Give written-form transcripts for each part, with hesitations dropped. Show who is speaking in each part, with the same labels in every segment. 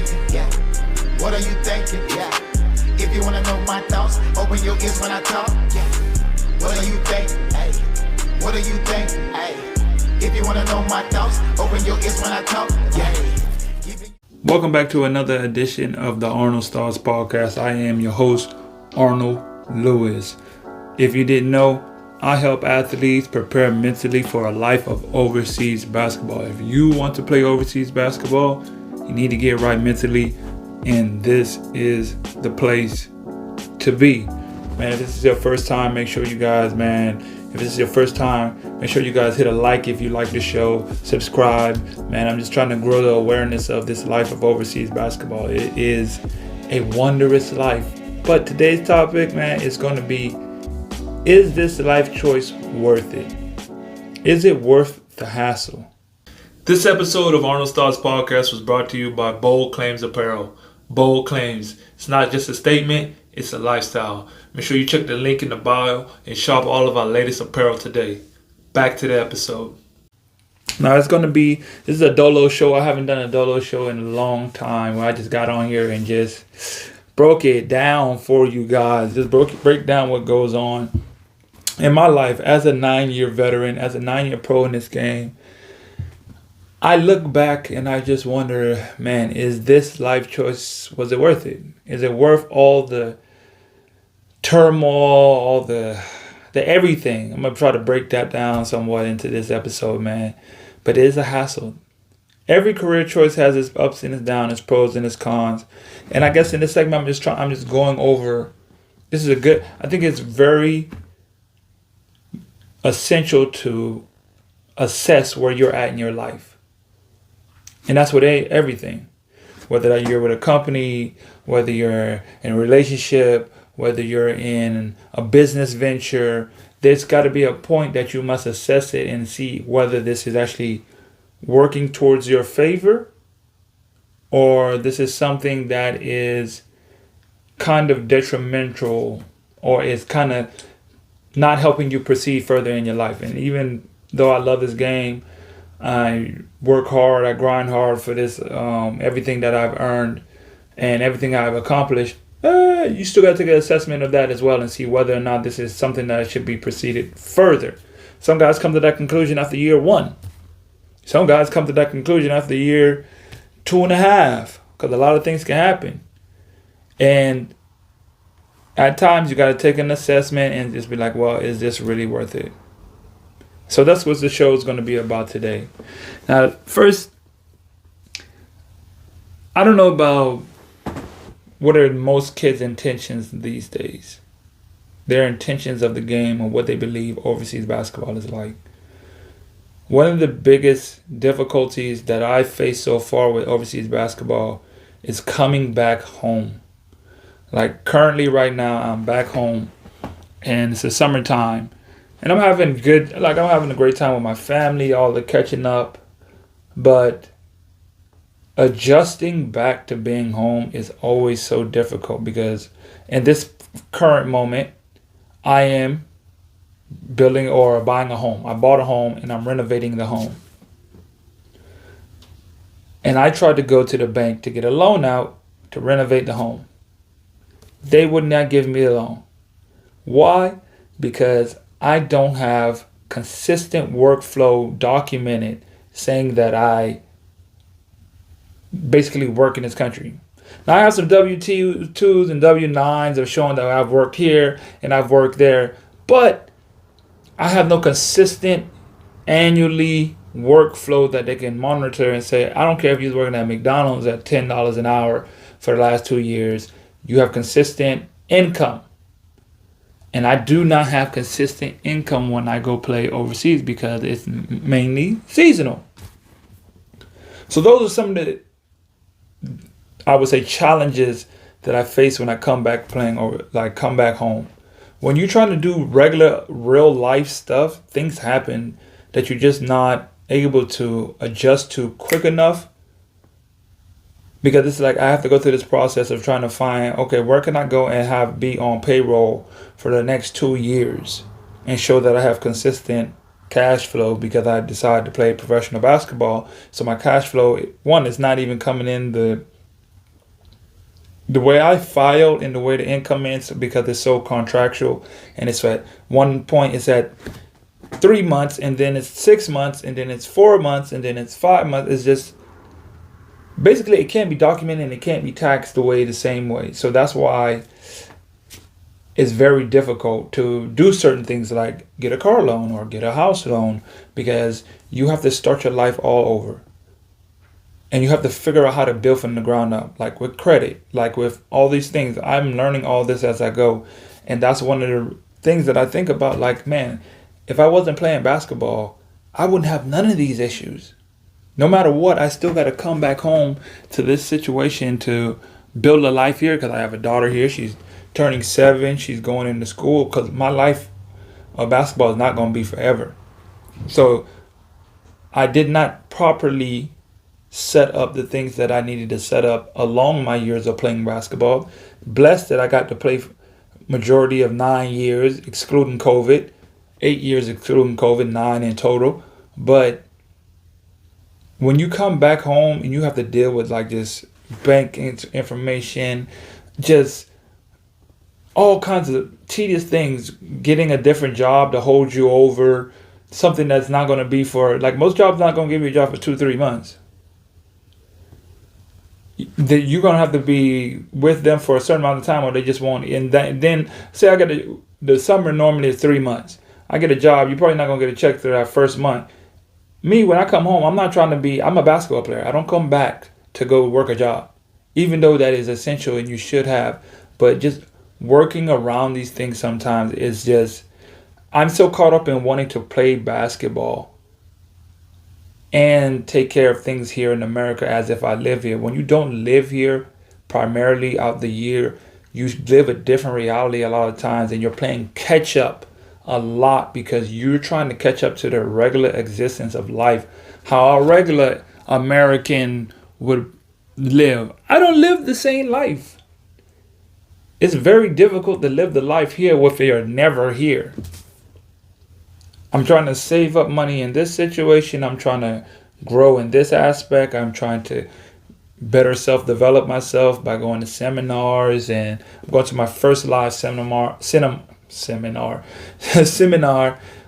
Speaker 1: thinking? Yeah. What are you thinking? Yeah. If you wanna know my thoughts, open your ears when I talk. Yeah. What are you thinking? Hey. What are you thinking? Hey. If you wanna know my thoughts, open your ears when I talk. Yeah.
Speaker 2: Welcome back to another edition of the Arnold Stars Podcast. I am your host, Arnold Lewis. If you didn't know, I help athletes prepare mentally for a life of overseas basketball. If you want to play overseas basketball, you need to get right mentally, and this is the place to be. Man, if this is your first time, make sure you guys, if this is your first time, make sure you guys hit a like if you like the show, subscribe. Man, I'm just trying to grow the awareness of this life of overseas basketball. It is a wondrous life. But today's topic, man, is going to be, is this life choice worth it? Is it worth the hassle? This episode of Arnold Stars Podcast was brought to you by Bold Claims Apparel. Bold Claims. It's not just a statement, it's a lifestyle. Make sure you check the link in the bio and shop all of our latest apparel today. Back to the episode. Now this is a dolo show. I haven't done a dolo show in a long time where I just got on here and just broke it down for you guys. Just break down what goes on in my life as a 9-year veteran, as a 9-year pro in this game. I look back and I just wonder, man, is this life choice, was it worth it? Is it worth all the turmoil, all the everything? I'm going to try to break that down somewhat into this episode, man. But it is a hassle. Every career choice has its ups and its downs, its pros and its cons. And I guess in this segment, I'm just going over, I think it's very essential to assess where you're at in your life. And that's with everything. Whether you're with a company, whether you're in a relationship, whether you're in a business venture, there's got to be a point that you must assess it and see whether this is actually working towards your favor or this is something that is kind of detrimental or is kind of not helping you proceed further in your life. And even though I love this game, I work hard, I grind hard for this, everything that I've earned and everything I've accomplished, you still got to take an assessment of that as well and see whether or not this is something that should be proceeded further. Some guys come to that conclusion after year 1. Some guys come to that conclusion after year 2.5, because a lot of things can happen. And at times you got to take an assessment and just be like, well, is this really worth it? So that's what the show is going to be about today. Now, first, I don't know about what are most kids' intentions these days. Their intentions of the game and what they believe overseas basketball is like. One of the biggest difficulties that I've faced so far with overseas basketball is coming back home. Like currently right now, I'm back home and it's the summertime. And I'm having a great time with my family, all the catching up. But adjusting back to being home is always so difficult because in this current moment, I am building or buying a home. I bought a home and I'm renovating the home. And I tried to go to the bank to get a loan out to renovate the home. They would not give me a loan. Why? Because I don't have consistent workflow documented saying that I basically work in this country. Now I have some W-2s and W-9s of showing that I've worked here and I've worked there, but I have no consistent annually workflow that they can monitor and say, I don't care if you're working at McDonald's at $10 an hour for the last 2 years, you have consistent income. And I do not have consistent income when I go play overseas because it's mainly seasonal. So those are some of the, I would say, challenges that I face when I come back playing or come back home. When you're trying to do regular real life stuff, things happen that you're just not able to adjust to quick enough. Because it's like I have to go through this process of trying to find, okay, where can I go and be on payroll for the next 2 years and show that I have consistent cash flow because I decided to play professional basketball. So my cash flow, one, is not even coming in the the way I filed and the way the income is, because it's so contractual, and it's at one point it's at 3 months, and then it's 6 months, and then it's 4 months, and then it's 5 months. It's just basically it can't be documented and it can't be taxed the same way. So that's why it's very difficult to do certain things like get a car loan or get a house loan, because you have to start your life all over. And you have to figure out how to build from the ground up, like with credit, like with all these things. I'm learning all this as I go. And that's one of the things that I think about, like, man, if I wasn't playing basketball, I wouldn't have none of these issues. No matter what, I still got to come back home to this situation to build a life here, because I have a daughter here. She's turning 7. She's going into school, because my life of basketball is not going to be forever. So I did not properly set up the things that I needed to set up along my years of playing basketball. Blessed that I got to play majority of 9 years, excluding COVID, 8 years excluding COVID, 9 in total. But when you come back home and you have to deal with like this bank information, just all kinds of tedious things, getting a different job to hold you over, something that's not going to be for, like, most jobs not going to give you a job for 2-3 months. That you're gonna have to be with them for a certain amount of time, or they just won't. And then say I get the summer normally is 3 months. I get a job, you're probably not gonna get a check through that first month. Me, when I come home, I'm not trying to be. I'm a basketball player. I don't come back to go work a job, even though that is essential and you should have. But just working around these things sometimes is just. I'm so caught up in wanting to play basketball and take care of things here in America as if I live here. When you don't live here primarily out the year, you live a different reality a lot of times, and you're playing catch up a lot because you're trying to catch up to the regular existence of life, how a regular American would live. I don't live the same life. It's very difficult to live the life here if you're never here. I'm trying to save up money in this situation. I'm trying to grow in this aspect. I'm trying to better self-develop myself by going to seminars, and I'm going to my first live seminar seminar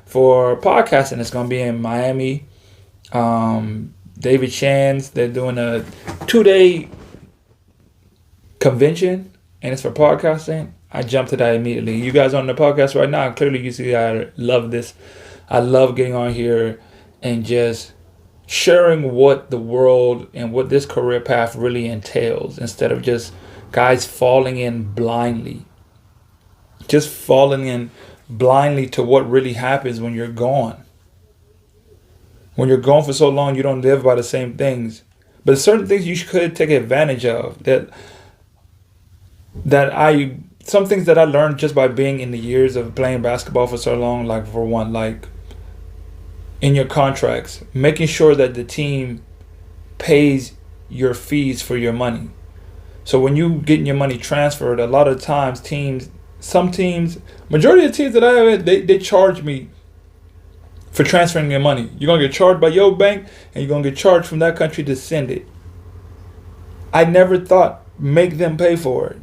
Speaker 2: for podcasting. It's going to be in Miami. David Shands, they're doing a 2-day convention, and it's for podcasting. I jumped to that immediately. You guys on the podcast right now, clearly you see I love this. I love getting on here and just sharing what the world and what this career path really entails, instead of just guys falling in blindly. Just falling in blindly to what really happens when you're gone. When you're gone for so long, you don't live by the same things. But certain things you could take advantage of. Some things that I learned just by being in the years of playing basketball for so long, like for one, like in your contracts, making sure that the team pays your fees for your money. So when you getting your money transferred, a lot of times majority of teams that I have, they charge me for transferring your money. You're going to get charged by your bank, and you're going to get charged from that country to send it. I never thought make them pay for it.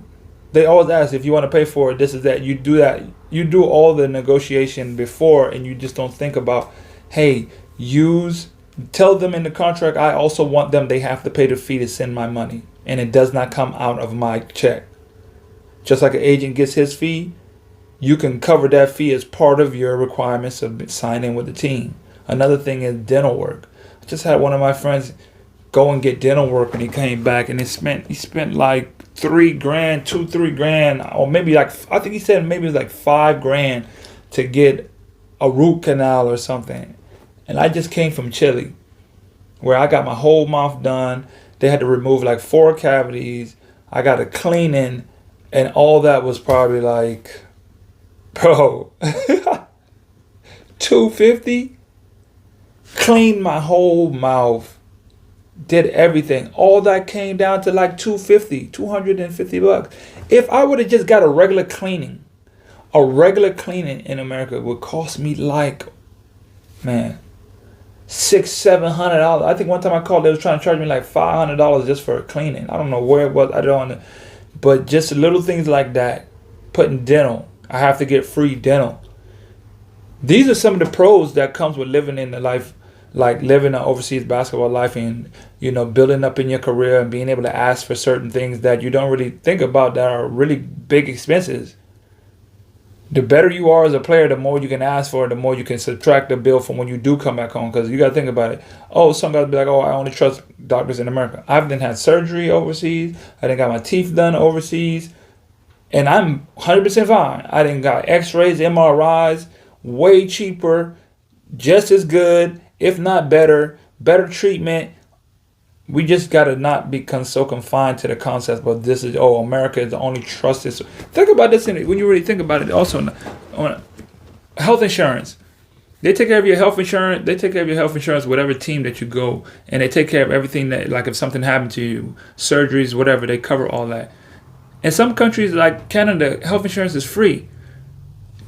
Speaker 2: They always ask if you want to pay for it, this is that. You do that. You do all the negotiation before, and you just don't think about, hey, tell them in the contract, I also want them, they have to pay the fee to send my money. And it does not come out of my check. Just like an agent gets his fee, you can cover that fee as part of your requirements of signing with the team. Another thing is dental work. I just had one of my friends go and get dental work when he came back, and he spent like $3,000, or maybe like, I think he said maybe it was like $5,000 to get a root canal or something. And I just came from Chile, where I got my whole mouth done. They had to remove like 4 cavities. I got a cleaning, and all that was probably like, bro, $250. Cleaned my whole mouth, did everything. All that came down to like $250. If I would have just got a regular cleaning in America would cost me like, man, $600-$700. I think one time I called, they was trying to charge me like $500 just for a cleaning. I don't know where it was. I don't know. But just little things like that, putting dental, I have to get free dental. These are some of the pros that comes with living in the life, like living an overseas basketball life, and building up in your career and being able to ask for certain things that you don't really think about that are really big expenses. The better you are as a player, the more you can ask for, the more you can subtract the bill from when you do come back home. Because you got to think about it. Oh, some guys be like, oh, I only trust doctors in America. I've then had surgery overseas. I done got my teeth done overseas. And I'm 100% fine. I done got x-rays, MRIs, way cheaper, just as good, if not better treatment. We just got to not become so confined to the concept, but this is, America is the only trusted. Think about this when you really think about it. Also, on health insurance, they take care of your health insurance. They take care of your health insurance, whatever team that you go, and they take care of everything that, like if something happened to you, surgeries, whatever, they cover all that. In some countries like Canada, health insurance is free.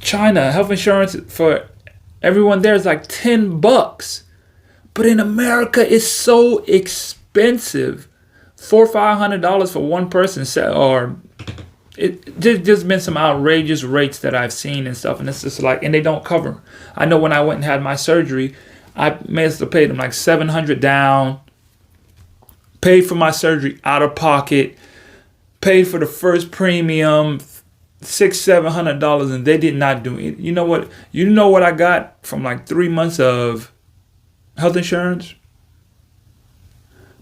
Speaker 2: China, health insurance for everyone there is like $10. But in America, it's so expensive. $400 or $500 for one person, or there's just been some outrageous rates that I've seen and stuff, and it's just like, and they don't cover. I know when I went and had my surgery, I must have paid them like $700 down, paid for my surgery out of pocket, paid for the first premium $600-700, and they did not do it. You know what I got from like 3 months of health insurance?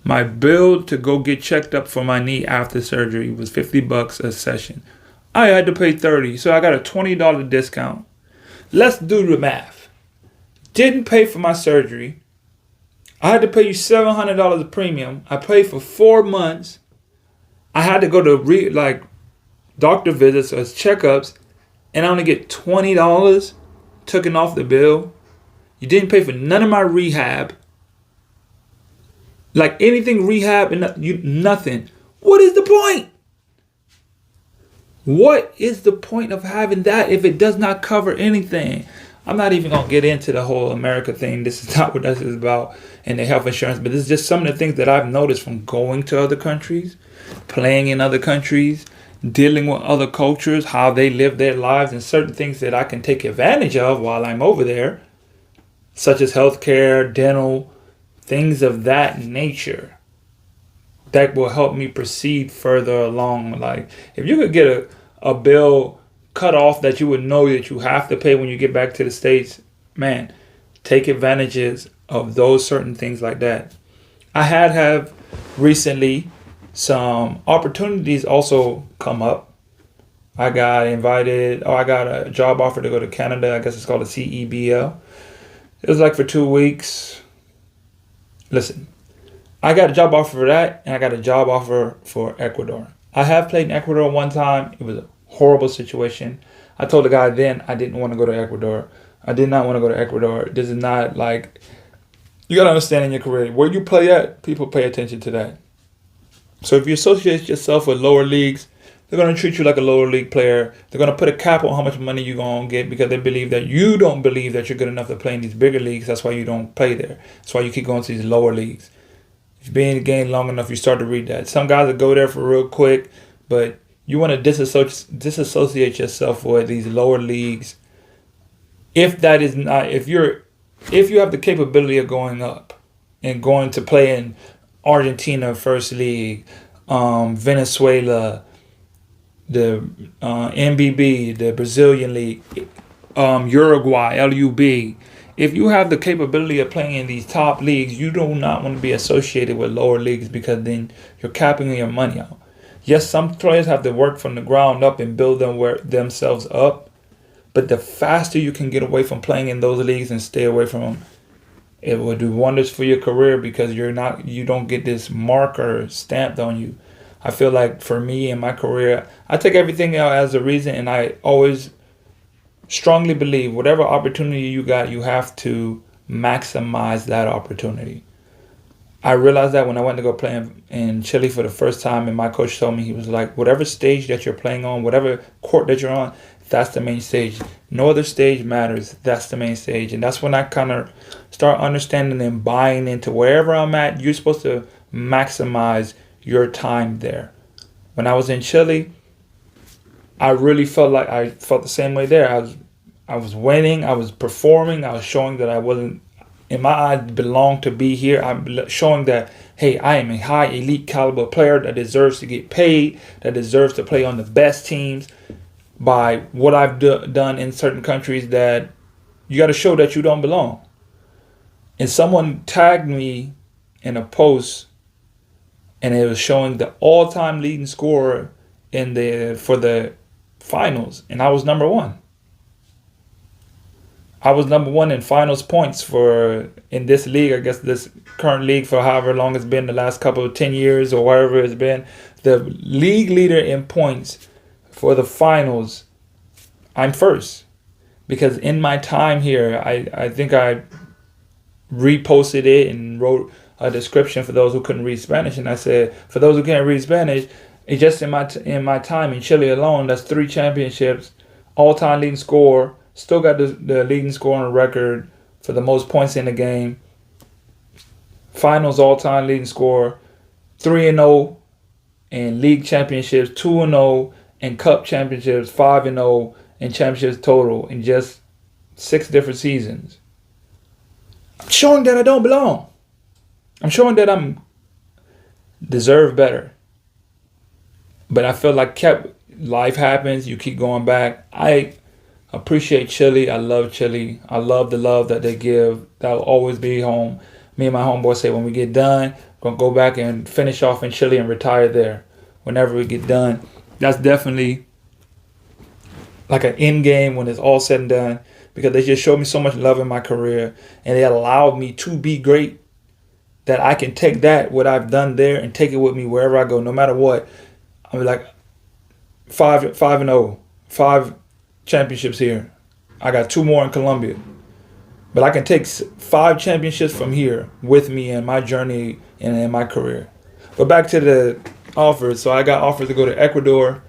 Speaker 2: My bill to go get checked up for my knee after surgery was $50 a session. I had to pay $30, so I got a $20 discount. Let's do the math. Didn't pay for my surgery. I had to pay you $700 a premium. I paid for 4 months. I had to go to doctor visits or checkups, and I only get $20 taken off the bill. You didn't pay for none of my rehab. Like anything rehab and nothing. What is the point? What is the point of having that if it does not cover anything? I'm not even going to get into the whole America thing. This is not what this is about and the health insurance. But this is just some of the things that I've noticed from going to other countries, playing in other countries, dealing with other cultures, how they live their lives, and certain things that I can take advantage of while I'm over there, such as healthcare, dental, things of that nature that will help me proceed further along. Like if you could get a bill cut off that you would know that you have to pay when you get back to the States, man, take advantages of those certain things like that. I have recently some opportunities also come up. I got a job offer to go to Canada. I guess it's called a CEBL. It was like for 2 weeks. Listen, I got a job offer for that, and I got a job offer for Ecuador. I have played in Ecuador one time. It was a horrible situation. I told the guy then I didn't want to go to Ecuador. I did not want to go to Ecuador. This is not like, you got to understand in your career, where you play at, people pay attention to that. So if you associate yourself with lower leagues, they're going to treat you like a lower league player. They're going to put a cap on how much money you're going to get because they believe that you don't believe that you're good enough to play in these bigger leagues. That's why you don't play there. That's why you keep going to these lower leagues. If you've been in the game long enough, you start to read that. Some guys will go there for real quick, but you want to disassociate yourself with these lower leagues. If you have the capability of going up and going to play in Argentina First League, Venezuela, the NBB, the Brazilian League, Uruguay, LUB. If you have the capability of playing in these top leagues, you do not want to be associated with lower leagues because then you're capping your money out. Yes, some players have to work from the ground up and build themselves up, but the faster you can get away from playing in those leagues and stay away from them, it will do wonders for your career because you don't get this marker stamped on you. I feel like for me in my career, I take everything out as a reason, and I always strongly believe whatever opportunity you got, you have to maximize that opportunity. I realized that when I went to go play in Chile for the first time, and my coach told me, he was like, whatever stage that you're playing on, whatever court that you're on, that's the main stage. No other stage matters. That's the main stage. And that's when I kind of start understanding and buying into wherever I'm at, you're supposed to maximize your time there. When I was in Chile, I really felt like I felt the same way there. I was winning, I was performing, I was showing that I wasn't, in my eyes, belonged to be here. I'm showing that, hey, I am a high elite caliber player that deserves to get paid, that deserves to play on the best teams by what I've done in certain countries, that you got to show that you don't belong. And someone tagged me in a post, and it was showing the all-time leading scorer for the finals, and I was number one. I was number one in finals points in this league. I guess this current league, for however long it's been, the last couple of 10 years or whatever it's been, the league leader in points for the finals, I'm first. Because in my time here, I think I reposted it and wrote a description for those who couldn't read Spanish, and I said, for those who can't read Spanish, it's just in my time in Chile alone, that's 3 championships, all-time leading scorer, still got the leading scorer on record for the most points in the game, finals all-time leading scorer, 3-0 in league championships, 2-0 in cup championships, 5-0 in championships total in just 6 different seasons. I'm showing that I don't belong. I'm showing that I'm deserve better. But I feel like life happens. You keep going back. I appreciate Chile. I love Chile. I love the love that they give. That'll always be home. Me and my homeboy say when we get done, we're going to go back and finish off in Chile and retire there whenever we get done. That's definitely like an end game when it's all said and done, because they just showed me so much love in my career, and they allowed me to be great, that I can take what I've done there and take it with me wherever I go, no matter what. I'm like 5-0, 5 championships here. I got 2 more in Colombia. But I can take 5 championships from here with me in my journey and in my career. But back to the offers. So I got offers to go to Ecuador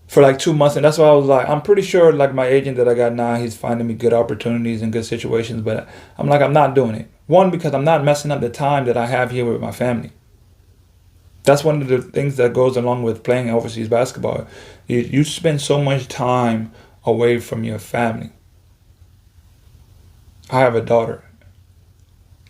Speaker 2: for like 2 months, and that's why I was like, I'm pretty sure like my agent that I got now, he's finding me good opportunities and good situations, but I'm like, I'm not doing it. One, because I'm not messing up the time that I have here with my family. That's one of the things that goes along with playing overseas basketball. You spend so much time away from your family. I have a daughter,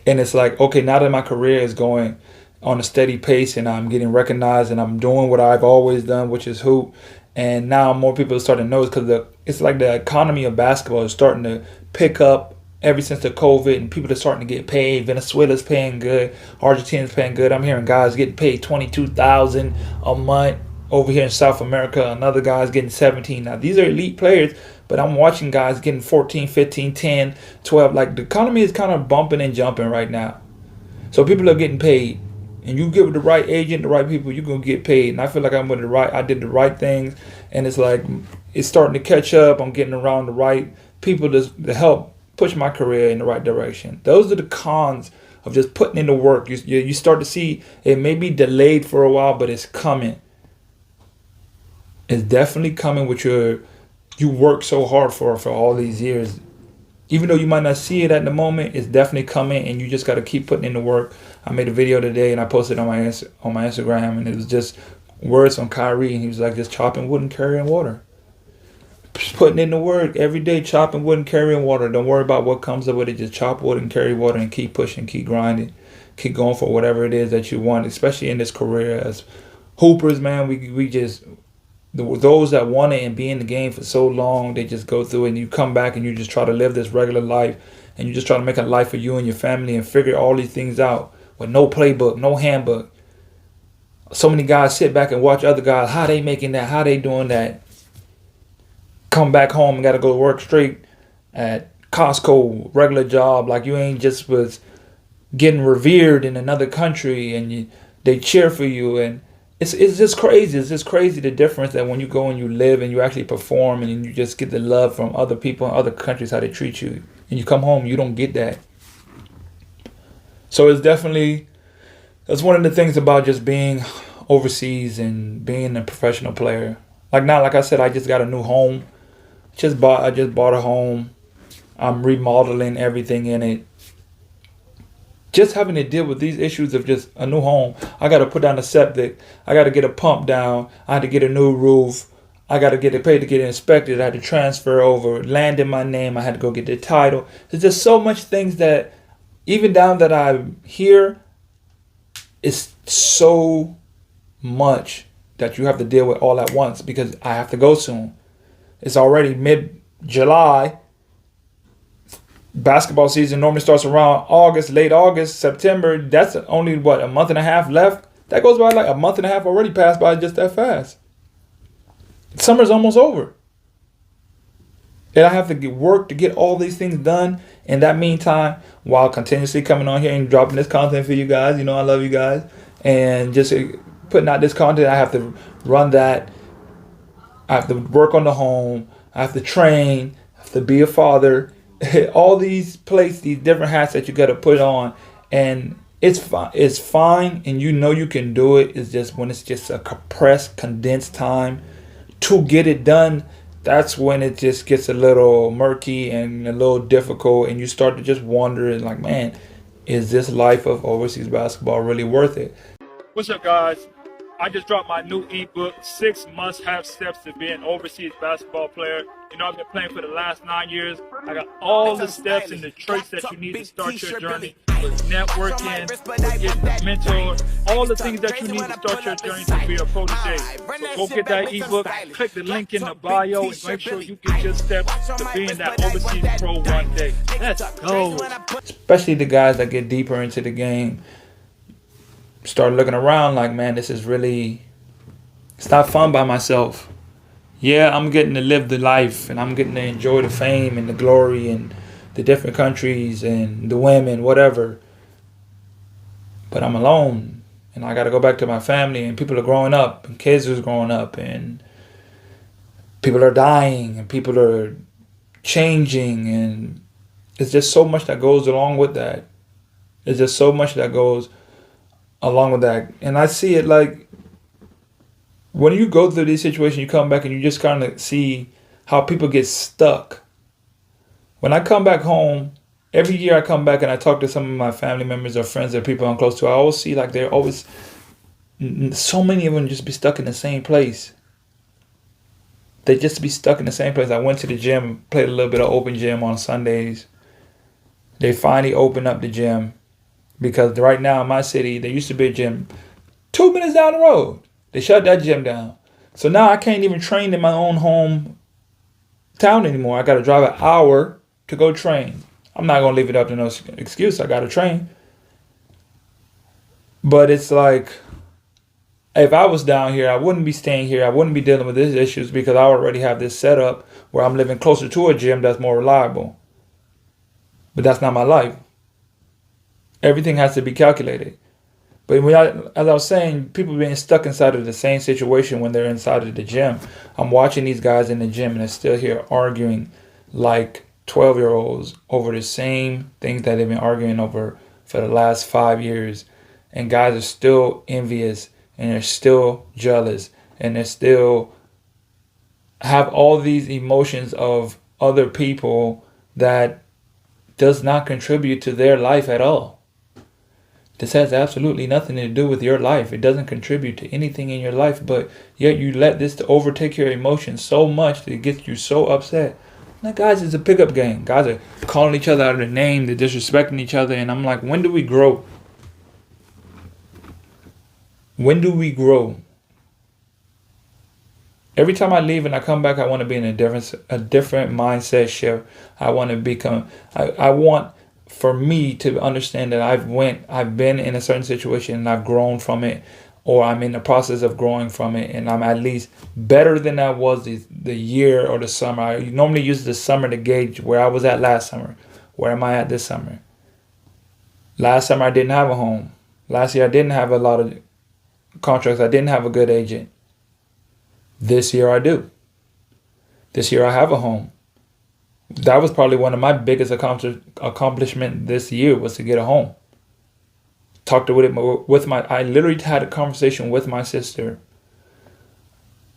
Speaker 2: and it's like, okay, now that my career is going on a steady pace and I'm getting recognized and I'm doing what I've always done, which is hoop, and now more people are starting to notice, because it's like the economy of basketball is starting to pick up ever since the COVID, and people are starting to get paid. Venezuela's paying good, Argentina's paying good. I'm hearing guys getting paid $22,000 a month over here in South America. Another guy's getting 17. Now these are elite players, but I'm watching guys getting 14, 15, 10, 12. Like, the economy is kind of bumping and jumping right now. So people are getting paid. And you give the right agent, the right people, you're going to get paid. And I feel like I did the right things. And it's like, it's starting to catch up. I'm getting around the right people to help push my career in the right direction. Those are the cons of just putting in the work. You start to see it may be delayed for a while, but it's coming. It's definitely coming with you work so hard for all these years. Even though you might not see it at the moment, it's definitely coming, and you just got to keep putting in the work. I made a video today, and I posted on my Instagram, and it was just words from Kyrie, and he was like, just chopping wood and carrying water. Just putting in the work every day, chopping wood and carrying water. Don't worry about what comes up with it. Just chop wood and carry water, and keep pushing, keep grinding, keep going for whatever it is that you want, especially in this career as hoopers, man. We just... Those that want it and be in the game for so long, they just go through it, and you come back and you just try to live this regular life, and you just try to make a life for you and your family and figure all these things out with no playbook, no handbook. So many guys sit back and watch other guys, how they making that, how they doing that. Come back home and got to go to work straight at Costco, regular job, like you ain't just was getting revered in another country, and they cheer for you, and It's just crazy. It's just crazy the difference that when you go and you live and you actually perform and you just get the love from other people in other countries, how they treat you. And you come home, you don't get that. So that's one of the things about just being overseas and being a professional player. Like now, like I said, I just got a new home. I just bought a home. I'm remodeling everything in it. just having to deal with these issues of just a new home. I got to put down a septic. I got to get a pump down. I had to get a new roof. I got to get it paid to get it inspected. I had to transfer over land in my name. I had to go get the title. There's just so much things that, even down that I'm here, it's so much that you have to deal with all at once because I have to go soon. It's already mid-July. Basketball season normally starts around August, late August, September. That's only, a month and a half left? That goes by like a month and a half already passed by just that fast. Summer's almost over. And I have to work to get all these things done in that meantime while continuously coming on here and dropping this content for you guys. You know I love you guys. And just putting out this content, I have to run that. I have to work on the home. I have to train. I have to be a father. All these plates, these different hats that you got to put on, and it's fine. It's fine, and you know you can do it. It's just when it's just a compressed, condensed time to get it done. That's when it just gets a little murky and a little difficult, and you start to just wonder, and like, man, is this life of overseas basketball really worth it? What's up, guys? I just dropped my new ebook, 6 Must-Have Steps to Be an Overseas Basketball Player. You know, I've been playing for the last 9 years. I got all the steps and the traits that you need to start your journey with networking, with getting a mentor, all the things that you need to start your journey to be a protege. So go get that ebook, click the link in the bio, and make sure you get your steps to being that overseas pro one day. Let's go. Especially the guys that get deeper into the game. Start looking around like, man, this is really, it's not fun by myself. Yeah, I'm getting to live the life and I'm getting to enjoy the fame and the glory and the different countries and the women, whatever. But I'm alone and I got to go back to my family, and people are growing up and kids are growing up and people are dying and people are changing, and it's just so much that goes along with that. It's just so much that goes along with that. And I see it like when you go through these situations, you come back and you just kind of see how people get stuck. When I come back home, every year I come back and I talk to some of my family members or friends or people I'm close to, I always see like they're always, so many of them just be stuck in the same place. They just be stuck in the same place. I went to the gym, played a little bit of open gym on Sundays. They finally opened up the gym. Because right now in my city, there used to be a gym 2 minutes down the road. They shut that gym down. So now I can't even train in my own home town anymore. I got to drive an hour to go train. I'm not going to leave it up to no excuse. I got to train. But it's like, if I was down here, I wouldn't be staying here. I wouldn't be dealing with these issues because I already have this setup where I'm living closer to a gym that's more reliable. But that's not my life. Everything has to be calculated. But as I was saying, people being stuck inside of the same situation when they're inside of the gym. I'm watching these guys in the gym and they're still here arguing like 12-year-olds over the same things that they've been arguing over for the last 5 years. And guys are still envious and they're still jealous and they still have all these emotions of other people that does not contribute to their life at all. This has absolutely nothing to do with your life. It doesn't contribute to anything in your life, but yet you let this to overtake your emotions so much that it gets you so upset. Now, guys, it's a pickup game. Guys are calling each other out of their name. They're disrespecting each other. And I'm like, when do we grow? When do we grow? Every time I leave and I come back, I want to be in a different mindset shift. I want to become, I want for me to understand that I've been in a certain situation and I've grown from it, or I'm in the process of growing from it, and I'm at least better than I was the year or the summer. I normally use the summer to gauge where I was at last summer. Where am I at this summer? Last summer I didn't have a home. Last year I didn't have a lot of contracts. I didn't have a good agent. This year I do. This year I have a home. That was probably one of my biggest accomplishment this year, was to get a home. I literally had a conversation with my sister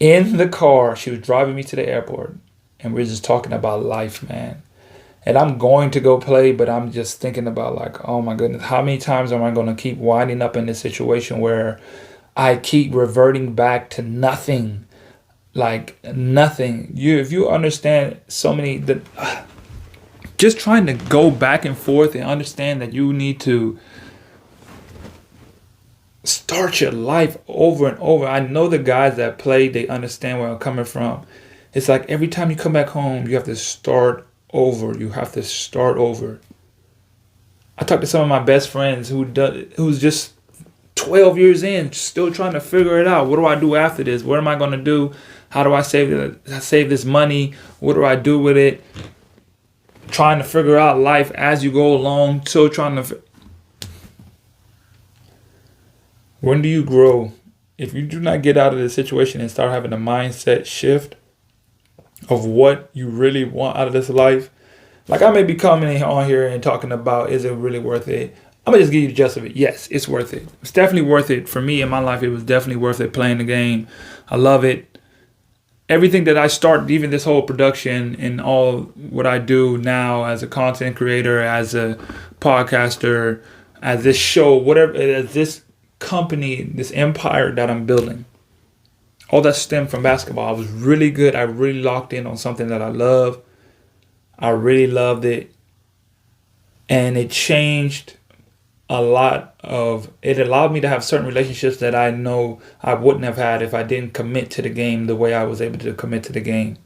Speaker 2: in the car. She was driving me to the airport and we were just talking about life, man. and I'm going to go play, but I'm just thinking about like, oh my goodness, how many times am I going to keep winding up in this situation where I keep reverting back to nothing, like nothing. If you understand so many that, just trying to go back and forth and understand that you need to start your life over and over. I know the guys that play, they understand where I'm coming from. It's like every time you come back home, you have to start over. You have to start over. I talked to some of my best friends who's just 12 years in, still trying to figure it out. What do I do after this? What am I going to do? How do I save this money? What do I do with it? Trying to figure out life as you go along. Still trying to. When do you grow? If you do not get out of the situation and start having a mindset shift of what you really want out of this life, like I may be coming on here and talking about, is it really worth it? I'm gonna just give you the gist of it. Yes, it's worth it. It's definitely worth it for me in my life. It was definitely worth it playing the game. I love it. Everything that I started, even this whole production and all what I do now as a content creator, as a podcaster, as this show, whatever, as this company, this empire that I'm building, all that stemmed from basketball. I was really good. I really locked in on something that I love. I really loved it. And it changed a lot of, it allowed me to have certain relationships that I know I wouldn't have had if I didn't commit to the game the way I was able to commit to the game.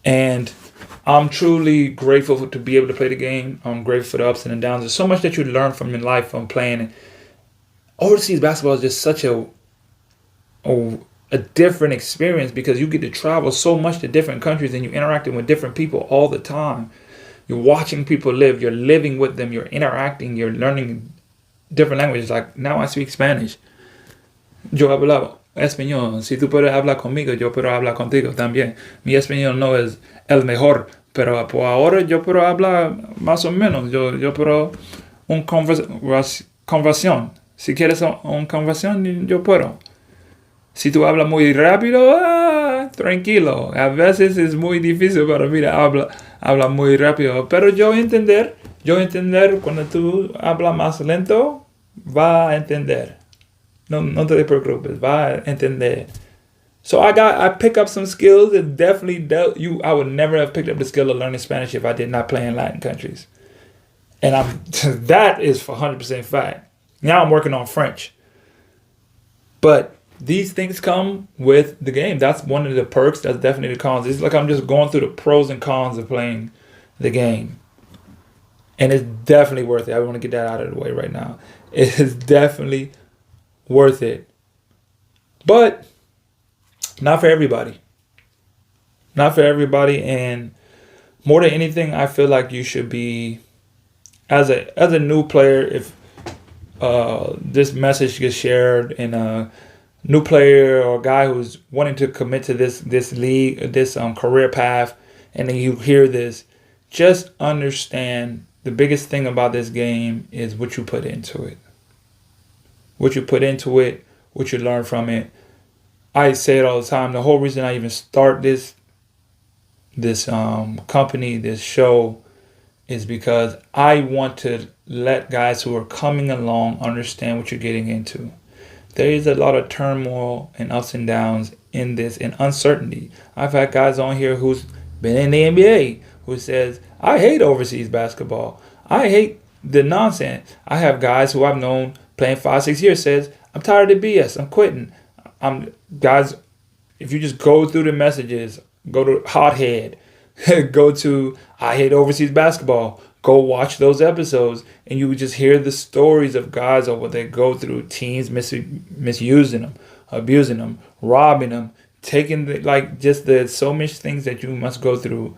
Speaker 2: And I'm truly grateful to be able to play the game. I'm grateful for the ups and the downs. There's so much that you learn from your life from playing. Overseas basketball is just such a different experience because you get to travel so much to different countries and you're interacting with different people all the time. You're watching people live. You're living with them. You're interacting. You're learning different languages. Like now I speak Spanish. Yo hablo español. Si tú puedes hablar conmigo, yo puedo hablar contigo también. Mi español no es el mejor, pero por ahora yo puedo hablar más o menos. Yo puedo una conversación. Si quieres una conversación, yo puedo. Si tú hablas muy rápido, tranquilo. A veces es muy difícil para mí habla muy rápido. Pero yo entender cuando tú hablas más lento, va a entender. No te preocupes, va a entender. So I pick up some skills that definitely I would never have picked up the skill of learning Spanish if I did not play in Latin countries. And that is for 100% fact. Now I'm working on French. But these things come with the game. That's one of the perks. That's definitely the cons. It's like I'm just going through the pros and cons of playing the game. And it's definitely worth it. I want to get that out of the way right now. It is definitely worth it. But not for everybody. Not for everybody. And more than anything, I feel like you should be, as a new player, if this message gets shared in a new player or a guy who's wanting to commit to this league, this career path, and then you hear this, just understand the biggest thing about this game is what you put into it. What you put into it, what you learn from it. I say it all the time. The whole reason I even start this company, this show, is because I want to let guys who are coming along understand what you're getting into. There is a lot of turmoil and ups and downs in this and uncertainty. I've had guys on here who's been in the NBA who says, I hate overseas basketball. I hate the nonsense. I have guys who I've known playing 5-6 years says, I'm tired of BS. I'm quitting. Guys, if you just go through the messages, go to Hothead, go to I hate overseas basketball, go watch those episodes, and you would just hear the stories of guys of what they go through, teams misusing them, abusing them, robbing them, taking there's so much things that you must go through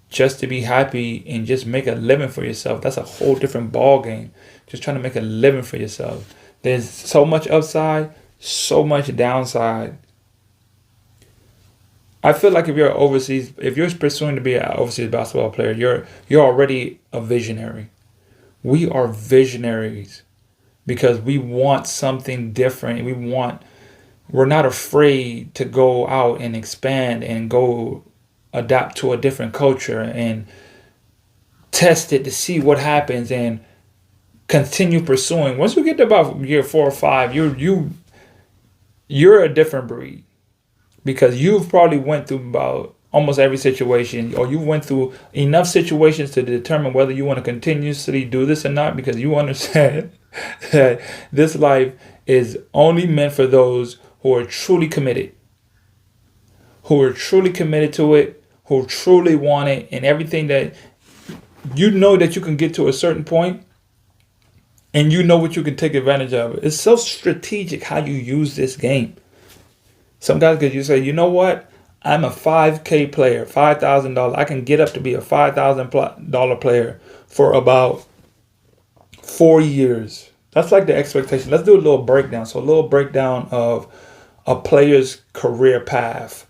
Speaker 2: just to be happy and just make a living for yourself. That's a whole different ball game. Just trying to make a living for yourself. There's so much upside, so much downside. I feel like if you're pursuing to be an overseas basketball player, you're already a visionary. We are visionaries because we want something different. We're not afraid to go out and expand and go adapt to a different culture and test it to see what happens and continue pursuing. Once you get to about year 4 or 5, you're a different breed, because you've probably went through about almost every situation, or you went through enough situations to determine whether you want to continuously do this or not, because you understand that this life is only meant for those who are truly committed, to it, who truly want it, and everything that you know that you can get to a certain point, and you know what you can take advantage of. It's so strategic how you use this game. Some guys could you say, you know what? I'm a $5K player, $5,000. I can get up to be a $5,000 player for about 4 years. That's like the expectation. Let's do a little breakdown. So a little breakdown of a player's career path.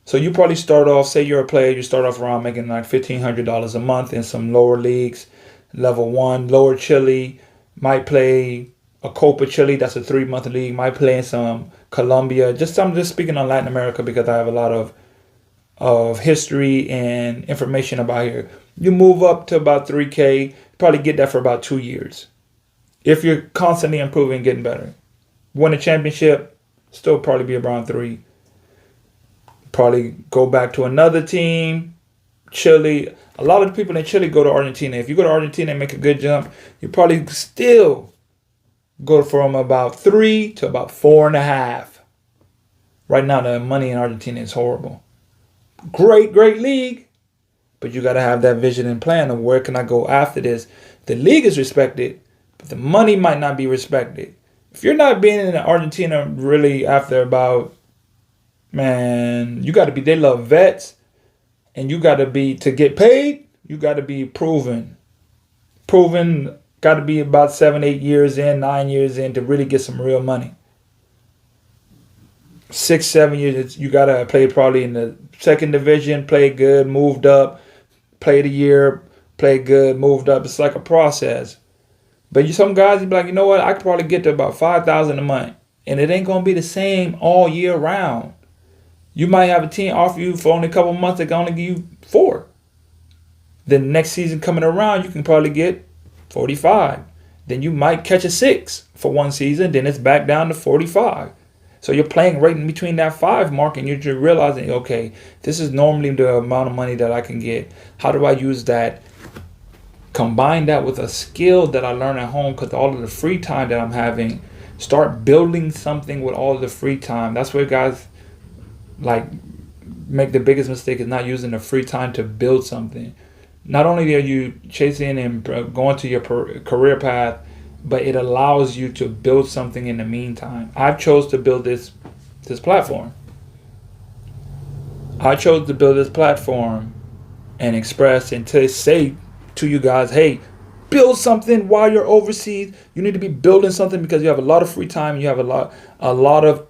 Speaker 2: So you probably start off, say you're a player, you start off around making like $1,500 a month in some lower leagues, level 1, lower Chile, might play a Copa Chile, that's a 3-month league, might play in some Colombia. I'm just speaking on Latin America because I have a lot of history and information about here. You move up to about 3K, probably get that for about 2 years. If you're constantly improving, getting better. Win a championship, still probably be around 3. Probably go back to another team, Chile. A lot of the people in Chile go to Argentina. If you go to Argentina and make a good jump, you probably still go from about 3 to about 4.5. Right now, the money in Argentina is horrible. Great league, but you got to have that vision and plan of where can I go after this. The league is respected, but the money might not be respected. If you're not being in Argentina really after about, man, you got to be, they love vets, and you got to be, to get paid, you got to be proven, got to be about 7, 8 years in, 9 years in to really get some real money. 6, 7 years, you got to play probably in the second division, play good, moved up, played a year, played good, moved up. It's like a process. But some guys, you be like, you know what, I could probably get to about $5,000 a month, and it ain't going to be the same all year round. You might have a team offer you for only a couple months, they can only give you 4. Then the next season coming around, you can probably get 45. Then you might catch a 6 for one season, then it's back down to 45. So you're playing right in between that 5 mark, and you're realizing, okay, this is normally the amount of money that I can get. How do I use that? Combine that with a skill that I learn at home, because all of the free time that I'm having, start building something with all of the free time. That's where guys like make the biggest mistake, is not using the free time to build something. Not only are you chasing and going to your career path, but it allows you to build something in the meantime. I've chose to build this platform. I chose to build this platform and express and to say to you guys, hey, build something while you're overseas. You need to be building something because you have a lot of free time. You have a lot of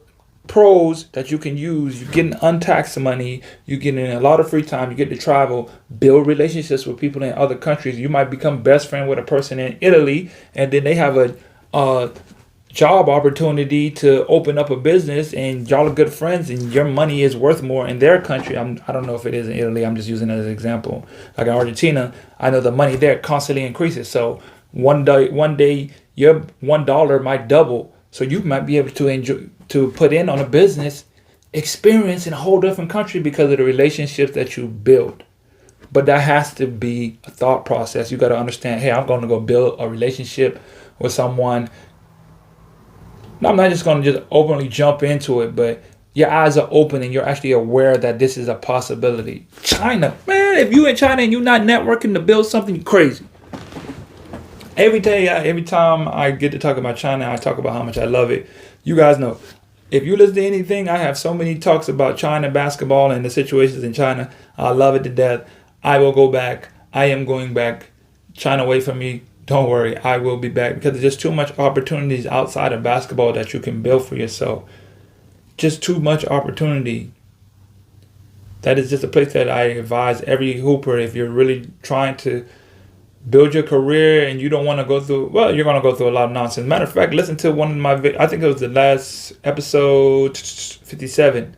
Speaker 2: pros that you can use. You're getting untaxed money. You're getting a lot of free time. You get to travel, build relationships with people in other countries. You might become best friend with a person in Italy, and then they have a job opportunity to open up a business, and y'all are good friends, and your money is worth more in their country. I don't know if it is in Italy. I'm just using it as an example. Like in Argentina, I know the money there constantly increases. So one day your $1 might double. So you might be able to put in on a business experience in a whole different country because of the relationships that you build. But that has to be a thought process. You got to understand, hey, I'm going to go build a relationship with someone. No, I'm not just going to just openly jump into it, but your eyes are open and you're actually aware that this is a possibility. China, man, if you in China and you're not networking to build something, you're crazy. Every time I get to talk about China, I talk about how much I love it. You guys know, if you listen to anything, I have so many talks about China basketball and the situations in China. I love it to death. I will go back. I am going back. China, wait for me. Don't worry. I will be back because there's just too much opportunities outside of basketball that you can build for yourself. Just too much opportunity. That is just a place that I advise every hooper, if you're really trying to build your career and you don't want to go through, well, you're going to go through a lot of nonsense. Matter of fact, listen to one of my I think it was the last episode 57.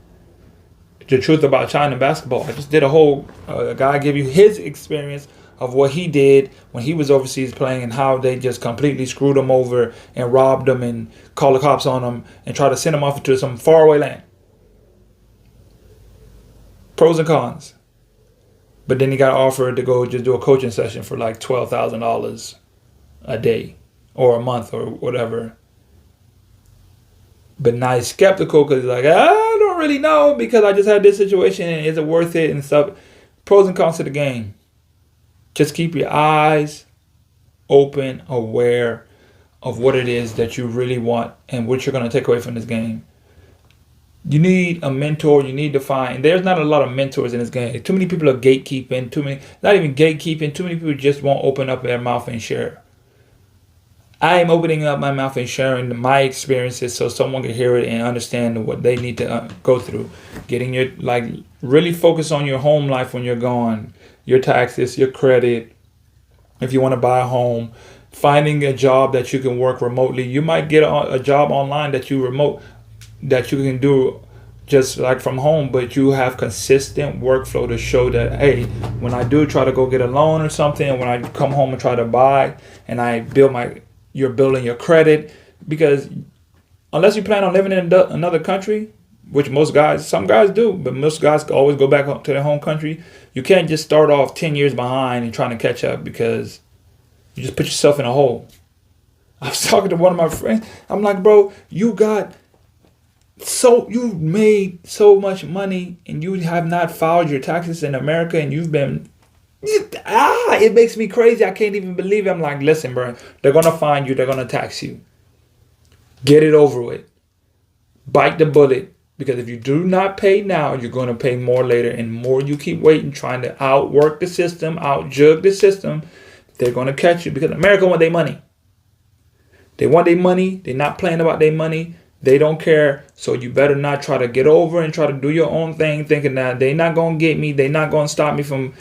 Speaker 2: the truth about China basketball. I just did a whole guy give you his experience of what he did when he was overseas playing and how they just completely screwed him over and robbed him and called the cops on him and tried to send him off into some faraway land. Pros and cons. But then he got offered to go just do a coaching session for like $12,000 a day or a month or whatever. But now he's skeptical because he's like, I don't really know because I just had this situation and is it worth it and stuff. Pros and cons to the game. Just keep your eyes open, aware of what it is that you really want and what you're going to take away from this game. You need a mentor. You need to find. There's not a lot of mentors in this game. Too many people are gatekeeping. Not even gatekeeping. Too many people just won't open up their mouth and share. I am opening up my mouth and sharing my experiences so someone can hear it and understand what they need to go through. Getting your, really focus on your home life when you're gone. Your taxes, your credit. If you want to buy a home, finding a job that you can work remotely. You might get a job online that you can do just like from home, but you have consistent workflow to show that, hey, when I do try to go get a loan or something, when I come home and try to buy and I you're building your credit, because unless you plan on living in another country, which some guys do, but most guys always go back to their home country. You can't just start off 10 years behind and trying to catch up because you just put yourself in a hole. I was talking to one of my friends. I'm like, bro, you made so much money and you have not filed your taxes in America and you've been, it makes me crazy. I can't even believe it. I'm like, listen, bro, they're going to find you. They're going to tax you. Get it over with. Bite the bullet. Because if you do not pay now, you're going to pay more later. And more you keep waiting, trying to outwork the system, outjug the system, they're going to catch you. Because America want their money. They want their money. They're not playing about their money. They don't care. So you better not try to get over and try to do your own thing, thinking that they're not going to get me. They're not going to stop me from,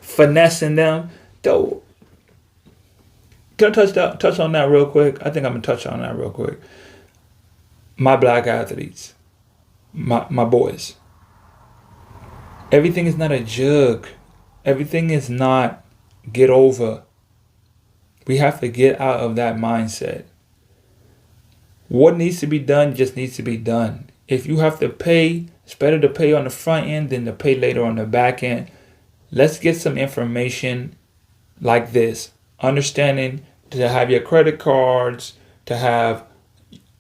Speaker 2: finessing them. Though, can I touch on that real quick? I think I'm going to touch on that real quick. My black athletes, my boys. Everything is not a jug. Everything is not get over. We have to get out of that mindset. What needs to be done just needs to be done. If you have to pay, it's better to pay on the front end than to pay later on the back end. Let's get some information like this. Understanding to have your credit cards, to have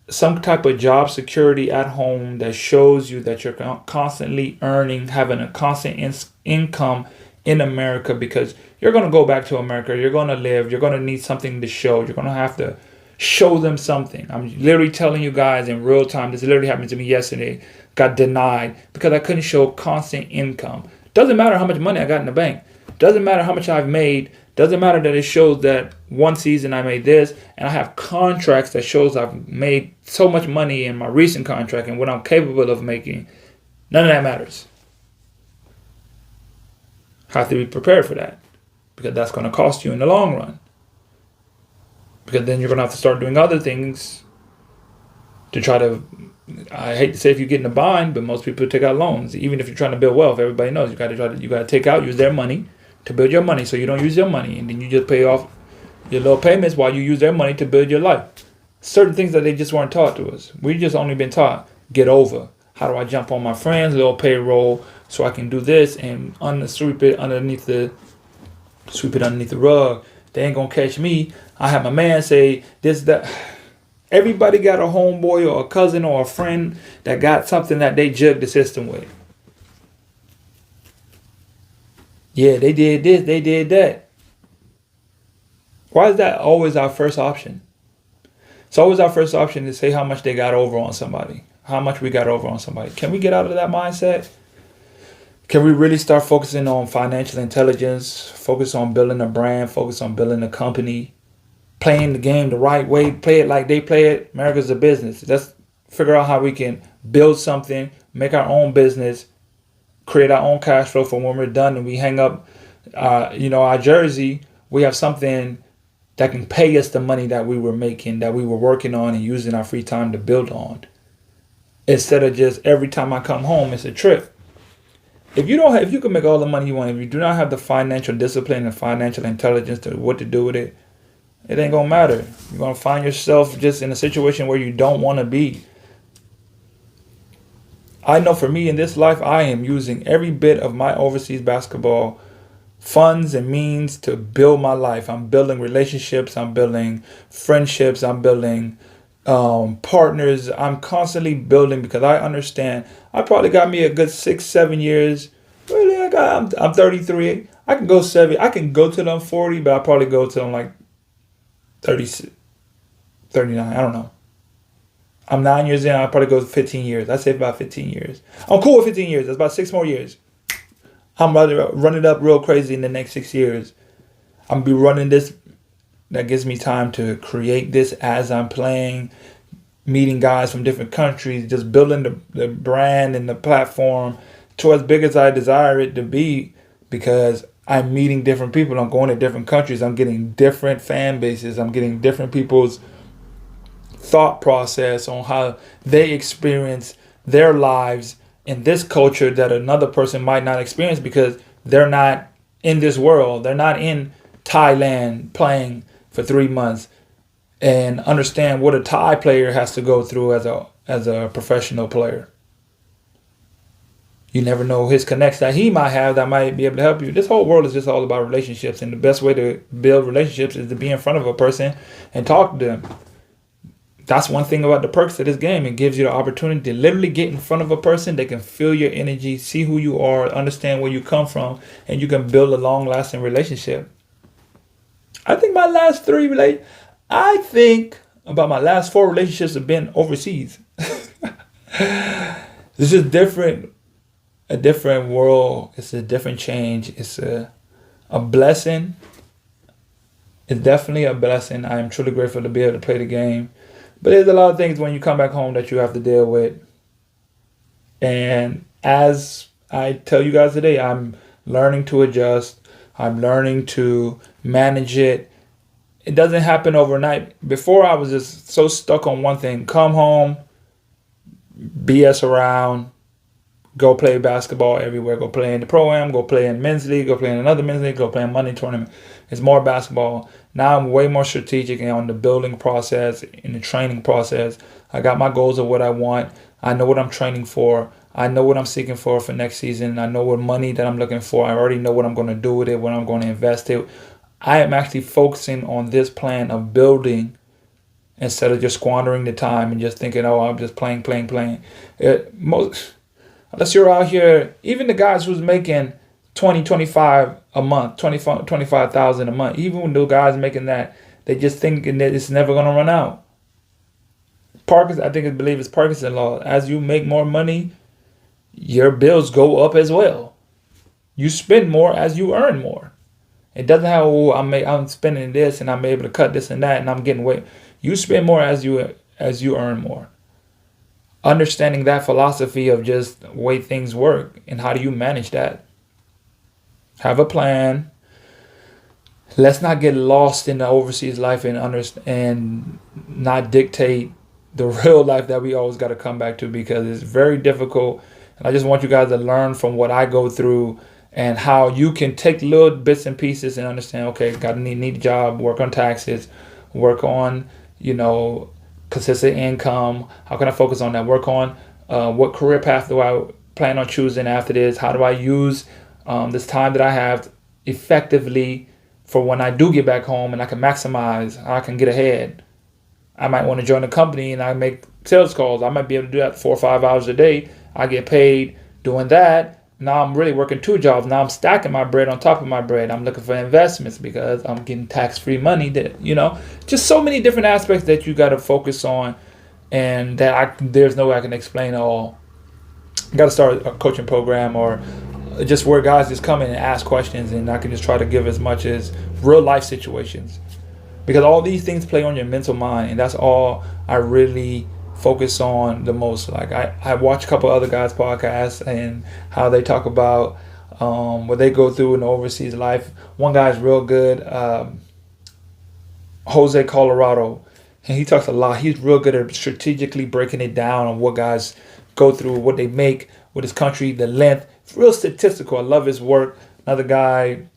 Speaker 2: some type of job security at home that shows you that you're constantly earning, having a constant income in America, because you're going to go back to America. You're going to live. You're going to need something to show. You're going to have to show them something. I'm literally telling you guys in real time. This literally happened to me yesterday. Got denied because I couldn't show constant income. Doesn't matter how much money I got in the bank. Doesn't matter how much I've made. Doesn't matter that it shows that one season I made this, and I have contracts that shows I've made so much money in my recent contract and what I'm capable of making. None of that matters. Have to be prepared for that, because that's going to cost you in the long run. Because then you're going to have to start doing other things to try to, I hate to say if you get in a bind, but most people take out loans. Even if you're trying to build wealth, everybody knows you got to take out, use their money to build your money, so you don't use your money, and then you just pay off your little payments while you use their money to build your life. Certain things that they just weren't taught to us. We just only been taught, get over. How do I jump on my friends' little payroll so I can do this and sweep it underneath the rug? They ain't gonna catch me. I have my man say this, that. Everybody got a homeboy or a cousin or a friend that got something that they jug the system with. Yeah, they did this, they did that. Why is that always our first option? It's always our first option to say how much they got over on somebody. How much we got over on somebody. Can we get out of that mindset? Can we really start focusing on financial intelligence? Focus on building a brand. Focus on building a company. Playing the game the right way. Play it like they play it. America's a business. Let's figure out how we can build something. Make our own business. Create our own cash flow for when we're done and we hang up, our jersey. We have something that can pay us the money that we were making, that we were working on and using our free time to build on. instead of just every time I come home, it's a trip. If you can make all the money you want, if you do not have the financial discipline and financial intelligence to what to do with it, it ain't gonna matter. You're gonna find yourself just in a situation where you don't want to be. I know for me in this life, I am using every bit of my overseas basketball funds and means to build my life. I'm building relationships. I'm building friendships. I'm building partners. I'm constantly building because I understand. I probably got me a good 6-7 years. Really, I'm 33. I can go 7. I can go till I'm 40, but I probably go till I'm like 30, 39. I don't know. I'm 9 years in. I'll probably go 15 years. I'd say about 15 years. I'm cool with 15 years. That's about 6 more years. I'm about to run it up real crazy in the next 6 years. I'm going to be running this. That gives me time to create this as I'm playing, meeting guys from different countries, just building the brand and the platform to as big as I desire it to be, because I'm meeting different people. I'm going to different countries. I'm getting different fan bases. I'm getting different people's thought process on how they experience their lives in this culture that another person might not experience because they're not in this world. They're not in Thailand playing for 3 months and understand what a Thai player has to go through as a professional player. You never know his connects that he might have that might be able to help you. This whole world is just all about relationships, and the best way to build relationships is to be in front of a person and talk to them. That's one thing about the perks of this game. It gives you the opportunity to literally get in front of a person. They can feel your energy, see who you are, understand where you come from, and you can build a long-lasting relationship. I think my last 3 I think about my last 4 relationships have been overseas. It's just different, a different world. It's a different change. It's a blessing. It's definitely a blessing. I am truly grateful to be able to play the game. But there's a lot of things when you come back home that you have to deal with. And as I tell you guys today, I'm learning to adjust. I'm learning to manage it. It doesn't happen overnight. Before, I was just so stuck on one thing. Come home, BS around, go play basketball everywhere. Go play in the pro-am, go play in men's league, go play in another men's league, go play in money tournament. It's more basketball. Now I'm way more strategic on the building process, in the training process. I got my goals of what I want. I know what I'm training for. I know what I'm seeking for next season. I know what money that I'm looking for. I already know what I'm going to do with it, what I'm going to invest it. I am actually focusing on this plan of building instead of just squandering the time and just thinking, oh, I'm just playing. Unless you're out here, even the guys who's making 20, 25 a month, 25,000 a month, even when those guys making that, they just thinking that it's never going to run out. I believe it's Parkinson's law. As you make more money, your bills go up as well. You spend more as you earn more. It doesn't have, I'm spending this and I'm able to cut this and that and I'm getting away. You spend more as you earn more. Understanding that philosophy of just the way things work and how do you manage that. Have a plan. Let's not get lost in the overseas life and not dictate the real life that we always got to come back to, because it's very difficult. And I just want you guys to learn from what I go through and how you can take little bits and pieces and understand, okay, got to need a job, work on taxes, work on, consistent income. How can I focus on that? Work on what career path do I plan on choosing after this? How do I use this time that I have effectively for when I do get back home and I can maximize, I can get ahead. I might want to join a company and I make sales calls. I might be able to do that 4 or 5 hours a day. I get paid doing that. Now I'm really working 2 jobs. Now I'm stacking my bread on top of my bread. I'm looking for investments because I'm getting tax-free money. Just so many different aspects that you got to focus on, and that there's no way I can explain all. I got to start a coaching program or just where guys just come in and ask questions, and I can just try to give as much as real life situations, because all these things play on your mental mind, and that's all I really focus on the most. Like I watch a couple other guys' podcasts and how they talk about what they go through in the overseas life. One guy's real good, Jose Colorado, and he talks a lot. He's real good at strategically breaking it down on what guys go through what they make with his country, the length. It's real statistical. I love his work. Another guy,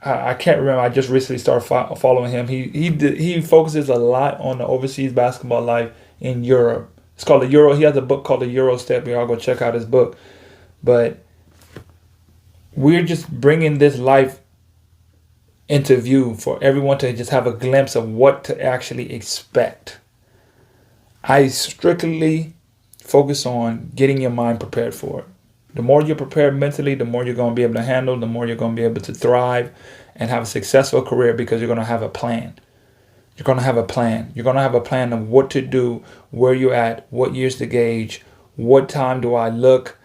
Speaker 2: I can't remember. I just recently started following him. He focuses a lot on the overseas basketball life in Europe. It's called the Euro. He has a book called the Euro Step. Y'all go check out his book. But we're just bringing this life into view for everyone to just have a glimpse of what to actually expect. I strictly focus on getting your mind prepared for it. The more you're prepared mentally, the more you're going to be able to handle, the more you're going to be able to thrive and have a successful career, because you're going to have a plan. You're going to have a plan. You're going to have a plan of what to do, where you're at, what years to gauge, what time do I look,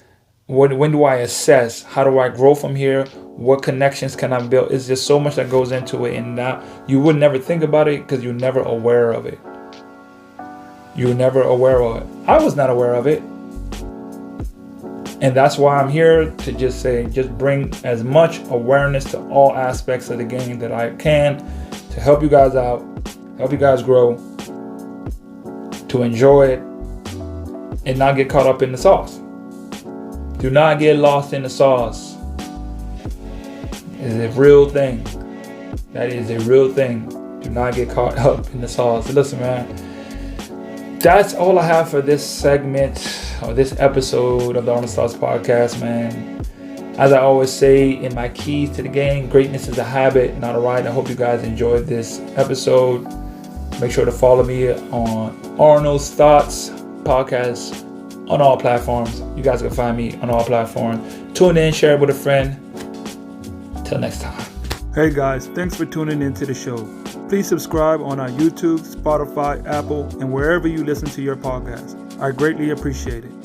Speaker 2: when do I assess, how do I grow from here, what connections can I build. It's just so much that goes into it, and now you would never think about it because you're never aware of it. You're never aware of it. I was not aware of it. And that's why I'm here to just bring as much awareness to all aspects of the game that I can to help you guys out, help you guys grow, to enjoy it, and not get caught up in the sauce. Do not get lost in the sauce. It's a real thing. That is a real thing. Do not get caught up in the sauce. Listen, man. That's all I have for this segment, or this episode of the Arnold Stars podcast, man. As I always say in my keys to the game, greatness is a habit, not a right. I hope you guys enjoyed this episode. Make sure to follow me on Arnold's Thoughts podcast on all platforms. You guys can find me on all platforms. Tune in, share it with a friend. Till next time. Hey guys, thanks for tuning into the show. Please subscribe on our YouTube, Spotify, Apple, and wherever you listen to your podcast. I greatly appreciate it.